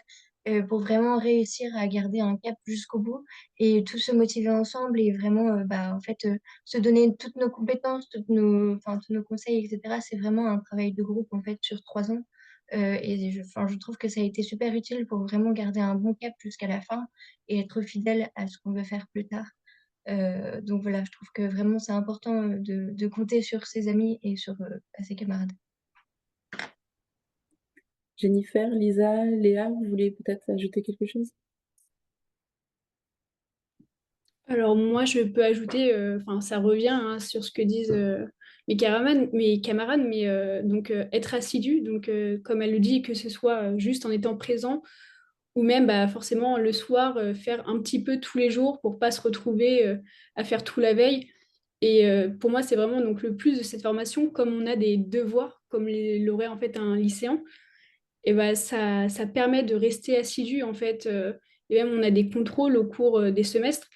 pour vraiment réussir à garder un cap jusqu'au bout et tous se motiver ensemble et vraiment, en fait, se donner toutes nos compétences, enfin, tous nos conseils, etc. C'est vraiment un travail de groupe en fait sur 3 ans. Enfin, je trouve que ça a été super utile pour vraiment garder un bon cap jusqu'à la fin et être fidèle à ce qu'on veut faire plus tard. Donc voilà, je trouve que vraiment c'est important de compter sur ses amis et sur ses camarades. Jennifer, Lisa, Léa, vous voulez peut-être ajouter quelque chose? Alors moi, je peux ajouter, enfin ça revient hein, sur ce que disent mes camarades, mais donc être assidu, donc comme elle le dit, que ce soit juste en étant présent ou même bah, forcément le soir faire un petit peu tous les jours pour pas se retrouver à faire tout la veille. Et pour moi, c'est vraiment donc le plus de cette formation, comme on a des devoirs, comme l'aurait en fait un lycéen, et bah, ça permet de rester assidu en fait. Et même on a des contrôles au cours des semestres.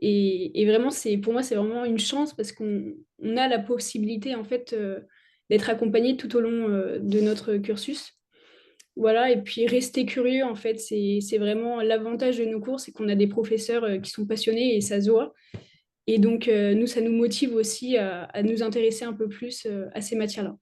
Et vraiment, pour moi, c'est vraiment une chance parce qu'on a la possibilité en fait d'être accompagné tout au long de notre cursus. Voilà, et puis rester curieux, en fait, c'est vraiment l'avantage de nos cours, c'est qu'on a des professeurs qui sont passionnés et ça se voit. Et donc, nous, ça nous motive aussi à nous intéresser un peu plus à ces matières-là.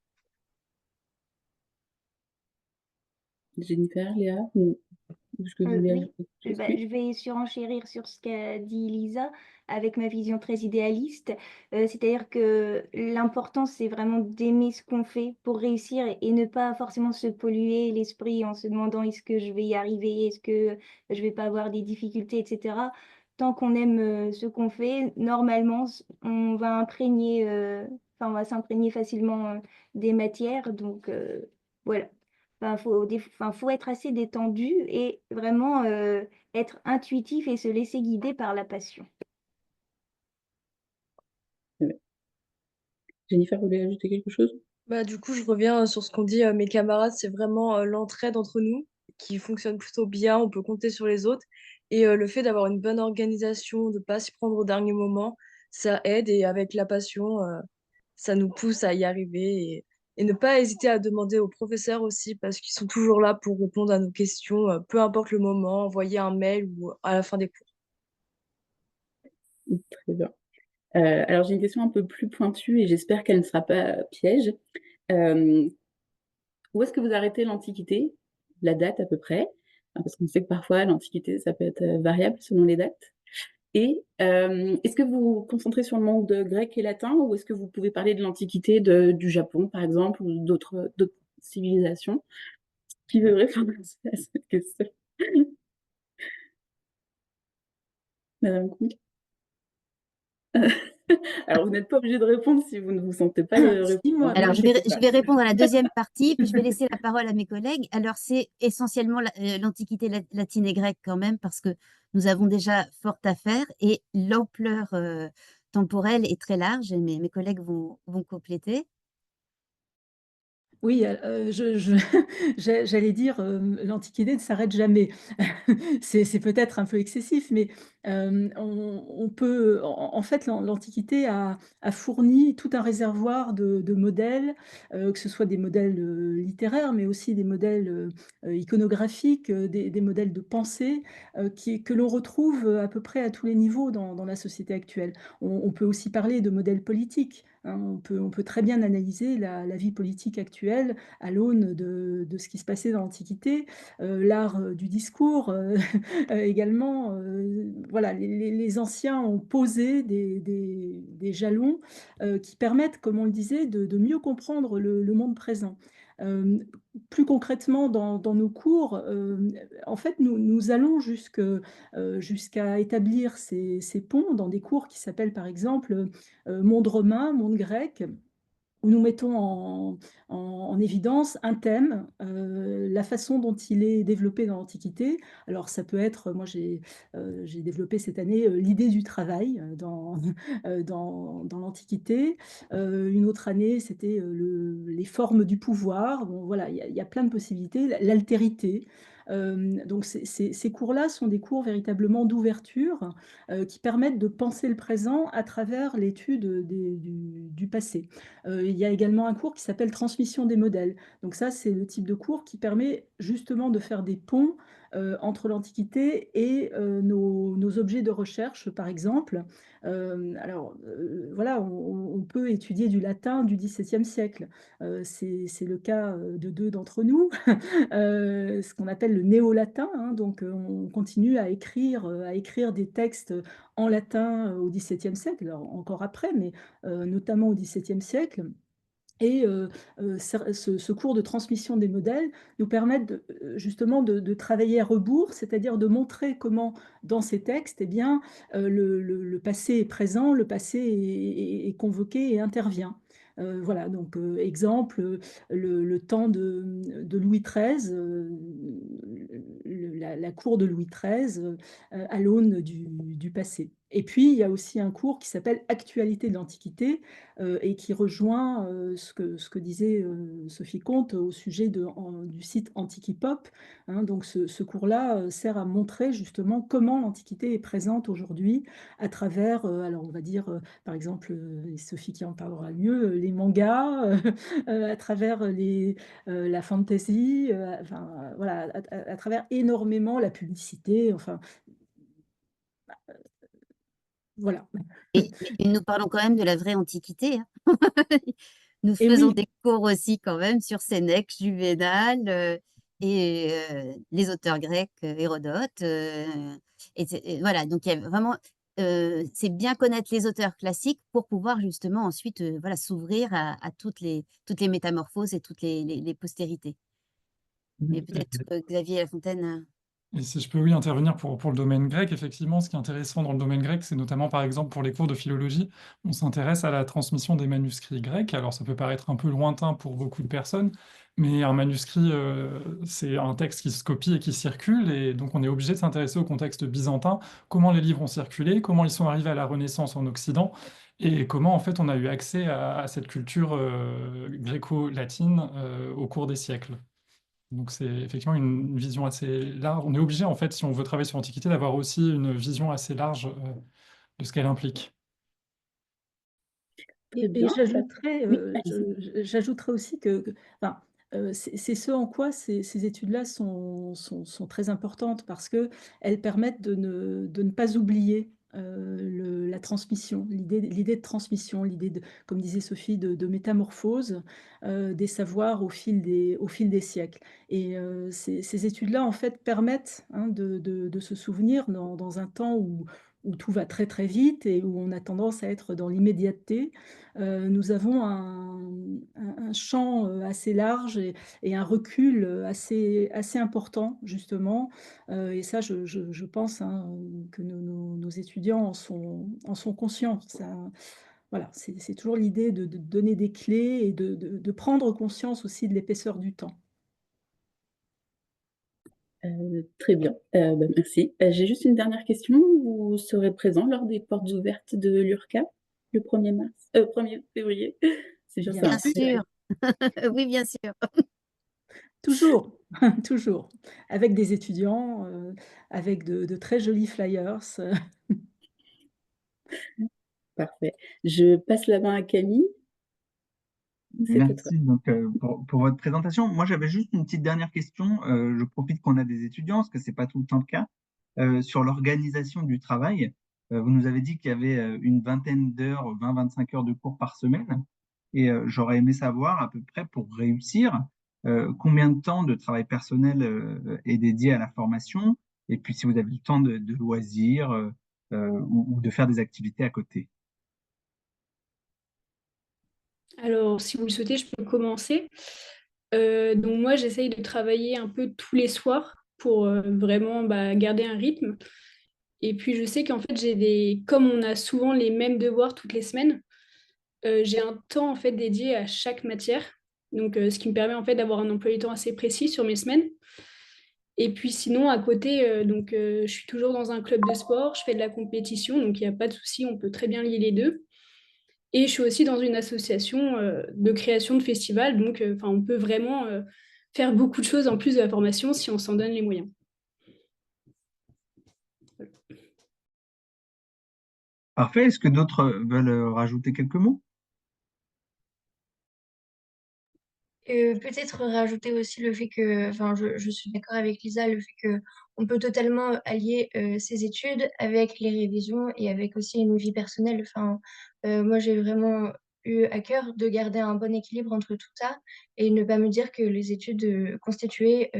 Jennifer, Léa, est-ce que vous voulez Oui, ajouter quelque chose? bah, Oui. je vais surenchérir sur ce qu'a dit Lisa avec ma vision très idéaliste. C'est-à-dire que l'important, c'est vraiment d'aimer ce qu'on fait pour réussir et ne pas forcément se polluer l'esprit en se demandant est-ce que je vais y arriver, est-ce que je vais pas avoir des difficultés, etc. Tant qu'on aime ce qu'on fait, normalement, on va imprégner on va s'imprégner facilement des matières. Donc voilà. Faut être assez détendu et vraiment être intuitif et se laisser guider par la passion. Jennifer, vous voulez ajouter quelque chose? Bah, du coup, je reviens sur ce qu'ont dit mes camarades, c'est vraiment l'entraide entre nous qui fonctionne plutôt bien, on peut compter sur les autres. Et le fait d'avoir une bonne organisation, de ne pas s'y prendre au dernier moment, ça aide. Et avec la passion, ça nous pousse à y arriver. Et ne pas hésiter à demander aux professeurs aussi, parce qu'ils sont toujours là pour répondre à nos questions, peu importe le moment, envoyer un mail ou à la fin des cours. Très bien. Alors, j'ai une question un peu plus pointue et j'espère qu'elle ne sera pas piège. Où est-ce que vous arrêtez l'Antiquité? La date à peu près? Parce qu'on sait que parfois, l'Antiquité, ça peut être variable selon les dates. Et est-ce que vous vous concentrez sur le monde grec et latin ou est-ce que vous pouvez parler de l'Antiquité du Japon, par exemple, ou d'autres civilisations? Qui veut répondre à cette question? Madame Comte. Alors, vous n'êtes pas obligé de répondre si vous ne vous sentez pas de répondre. Alors, je vais répondre à la deuxième partie, puis je vais laisser la parole à mes collègues. Alors, c'est essentiellement l'Antiquité latine et grecque quand même, parce que nous avons déjà fort à faire et l'ampleur temporelle est très large et mes collègues vont compléter. Oui, j'allais dire, l'Antiquité ne s'arrête jamais. C'est peut-être un peu excessif, mais on peut en fait, l'Antiquité a fourni tout un réservoir de modèles, que ce soit des modèles, littéraires, mais aussi des modèles, iconographiques, des modèles de pensée, que l'on retrouve, à peu près à tous les niveaux dans la société actuelle. On peut aussi parler de modèles politiques, hein. On peut très bien analyser la vie politique actuelle à l'aune de ce qui se passait dans l'Antiquité, l'art du discours également. Voilà, les anciens ont posé des jalons qui permettent, comme on le disait, de mieux comprendre le monde présent. Plus concrètement, dans nos cours, en fait, nous allons jusqu'à établir ces ponts dans des cours qui s'appellent par exemple monde romain, monde grec, où nous mettons en évidence un thème, la façon dont il est développé dans l'Antiquité. Alors ça peut être, moi j'ai développé cette année l'idée du travail dans l'Antiquité. Une autre année, c'était les formes du pouvoir. Bon, voilà, il y a plein de possibilités. L'altérité. Donc ces cours-là sont des cours véritablement d'ouverture qui permettent de penser le présent à travers l'étude du passé. Il y a également un cours qui s'appelle Transmission des modèles. Donc ça, c'est le type de cours qui permet justement de faire des ponts entre l'Antiquité et nos objets de recherche, par exemple. Voilà, on peut étudier du latin du XVIIe siècle. C'est le cas de deux d'entre nous, ce qu'on appelle le néo-latin, hein. Donc on continue à écrire des textes en latin au XVIIe siècle, alors encore après, mais notamment au XVIIe siècle. Et ce cours de transmission des modèles nous permet justement de travailler à rebours, c'est-à-dire de montrer comment, dans ces textes, eh bien, le passé est présent, le passé est convoqué et intervient. Voilà, donc exemple, le temps de Louis XIII, la cour de Louis XIII à l'aune du passé. Et puis, il y a aussi un cours qui s'appelle Actualité de l'Antiquité et qui rejoint ce que disait Sophie Comte au sujet du site Antiquipop, hein. Donc, ce cours-là sert à montrer justement comment l'Antiquité est présente aujourd'hui à travers, alors on va dire, par exemple, Sophie qui en parlera mieux, les mangas, à travers la fantasy, enfin, voilà, à travers énormément la publicité, enfin, voilà. Et nous parlons quand même de la vraie Antiquité, hein. Nous Et faisons oui, des cours aussi quand même sur Sénèque, Juvénal et les auteurs grecs, Hérodote. Et voilà, donc il y a vraiment, c'est bien connaître les auteurs classiques pour pouvoir justement ensuite voilà, s'ouvrir à toutes les métamorphoses et toutes les postérités. Mais peut-être Xavier Lafontaine. Et si je peux, oui, intervenir pour le domaine grec, effectivement, ce qui est intéressant dans le domaine grec, c'est notamment, par exemple, pour les cours de philologie, on s'intéresse à la transmission des manuscrits grecs. Alors, ça peut paraître un peu lointain pour beaucoup de personnes, mais un manuscrit, c'est un texte qui se copie et qui circule, et donc on est obligé de s'intéresser au contexte byzantin, comment les livres ont circulé, comment ils sont arrivés à la Renaissance en Occident, et comment, en fait, on a eu accès à cette culture gréco-latine au cours des siècles. Donc c'est effectivement une vision assez large. On est obligé, en fait, si on veut travailler sur l'Antiquité, d'avoir aussi une vision assez large de ce qu'elle implique. Très Et bien. j'ajouterais Oui, allez-y. j'ajouterais aussi enfin, c'est ce en quoi ces études-là sont très importantes parce qu'elles permettent de ne pas oublier la transmission, l'idée de transmission, l'idée de, comme disait Sophie, de métamorphose des savoirs au fil des siècles. Et ces études-là, en fait, permettent de se souvenir dans un temps où tout va très très vite et où on a tendance à être dans l'immédiateté. Nous avons un champ assez large et un recul assez important, justement. Et ça, je pense que nos étudiants en sont conscients. Voilà, c'est toujours l'idée de donner des clés et de prendre conscience aussi de l'épaisseur du temps. Très bien, merci. J'ai juste une dernière question. Vous serez présent lors des portes ouvertes de l'URCA le 1er mars, 1er février? C'est bien ça, Bien hein? sûr. Oui, bien sûr. Toujours, toujours, avec des étudiants, avec de très jolis flyers. Parfait. Je passe la main à Camille. C'est à toi. Merci donc, pour votre présentation. Moi, j'avais juste une petite dernière question. Je profite qu'on a des étudiants, parce que c'est pas tout le temps le cas. Sur l'organisation du travail, vous nous avez dit qu'il y avait une vingtaine d'heures, 20-25 heures de cours par semaine. Et j'aurais aimé savoir à peu près pour réussir, combien de temps de travail personnel est dédié à la formation, et puis si vous avez le temps de loisirs ou de faire des activités à côté. Alors, si vous le souhaitez, je peux commencer. Donc moi, j'essaye de travailler un peu tous les soirs pour vraiment garder un rythme. Et puis, je sais qu'en fait, comme on a souvent les mêmes devoirs toutes les semaines, j'ai un temps en fait dédié à chaque matière. Donc, ce qui me permet en fait d'avoir un emploi du temps assez précis sur mes semaines. Et puis sinon, à côté, je suis toujours dans un club de sport, je fais de la compétition, donc il n'y a pas de souci, on peut très bien lier les deux. Et je suis aussi dans une association de création de festivals, donc on peut vraiment faire beaucoup de choses en plus de la formation si on s'en donne les moyens. Parfait. Est-ce que d'autres veulent rajouter quelques mots? Peut-être rajouter aussi le fait que, enfin, je suis d'accord avec Lisa, le fait que on peut totalement allier ses études avec les révisions et avec aussi une vie personnelle. Enfin, moi, j'ai vraiment eu à cœur de garder un bon équilibre entre tout ça et ne pas me dire que les études constituaient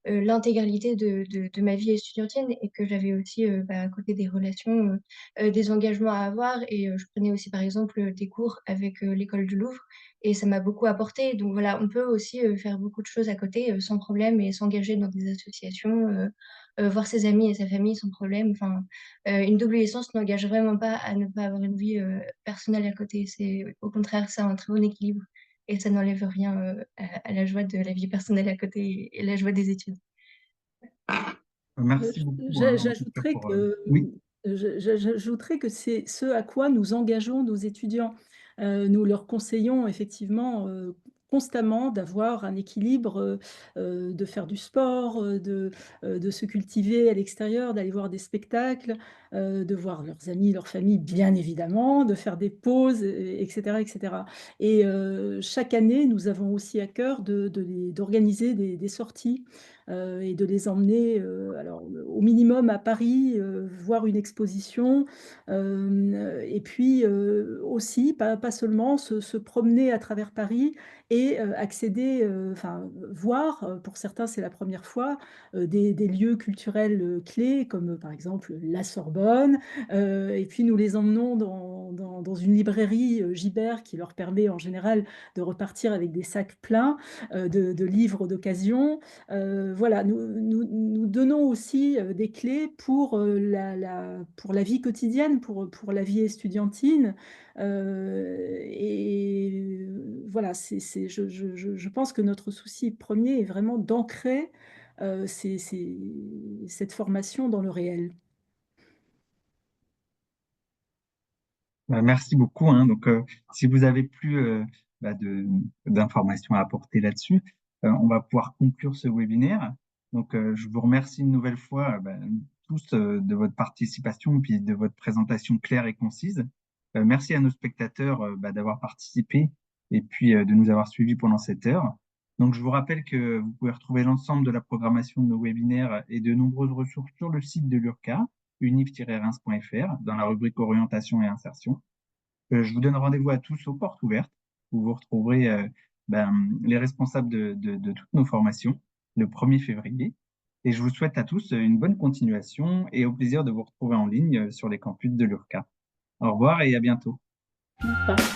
l'intégralité de ma vie estudiantine et que j'avais aussi à côté des relations, des engagements à avoir et je prenais aussi par exemple des cours avec l'école du Louvre et ça m'a beaucoup apporté. Donc voilà, on peut aussi faire beaucoup de choses à côté sans problème et s'engager dans des associations, voir ses amis et sa famille sans problème. Enfin, une double licence n'engage vraiment pas à ne pas avoir une vie personnelle à côté. C'est au contraire, ça a un très bon équilibre et ça n'enlève rien à la joie de la vie personnelle à côté et la joie des études. Merci beaucoup, hein, en tout cas J'ajouterais pour, oui. j'ajouterais que c'est ce à quoi nous engageons nos étudiants. Nous leur conseillons effectivement constamment d'avoir un équilibre, de faire du sport, de se cultiver à l'extérieur, d'aller voir des spectacles, de voir leurs amis, leur famille, bien évidemment, de faire des pauses, etc., etc. Et chaque année, nous avons aussi à cœur d'organiser des sorties et de les emmener alors, au minimum à Paris, voir une exposition, et puis aussi, pas seulement, se promener à travers Paris et accéder, enfin voir, pour certains c'est la première fois, des lieux culturels clés comme par exemple la Sorbonne, et puis nous les emmenons dans une librairie Gibert qui leur permet en général de repartir avec des sacs pleins de livres d'occasion. Voilà, nous donnons aussi des clés pour la vie quotidienne, pour la vie estudiantine. Et voilà, je pense que notre souci premier est vraiment d'ancrer cette formation dans le réel. Merci beaucoup, hein. Donc, si vous avez plus d'informations à apporter là-dessus, on va pouvoir conclure ce webinaire. Donc, je vous remercie une nouvelle fois tous de votre participation puis de votre présentation claire et concise. Merci à nos spectateurs d'avoir participé et puis de nous avoir suivis pendant cette heure. Donc, je vous rappelle que vous pouvez retrouver l'ensemble de la programmation de nos webinaires et de nombreuses ressources sur le site de l'URCA, unif-reims.fr, dans la rubrique orientation et insertion. Je vous donne rendez-vous à tous aux portes ouvertes, où vous retrouverez les responsables de toutes nos formations le 1er février. Et je vous souhaite à tous une bonne continuation et au plaisir de vous retrouver en ligne sur les campus de l'URCA. Au revoir et à bientôt. Au revoir.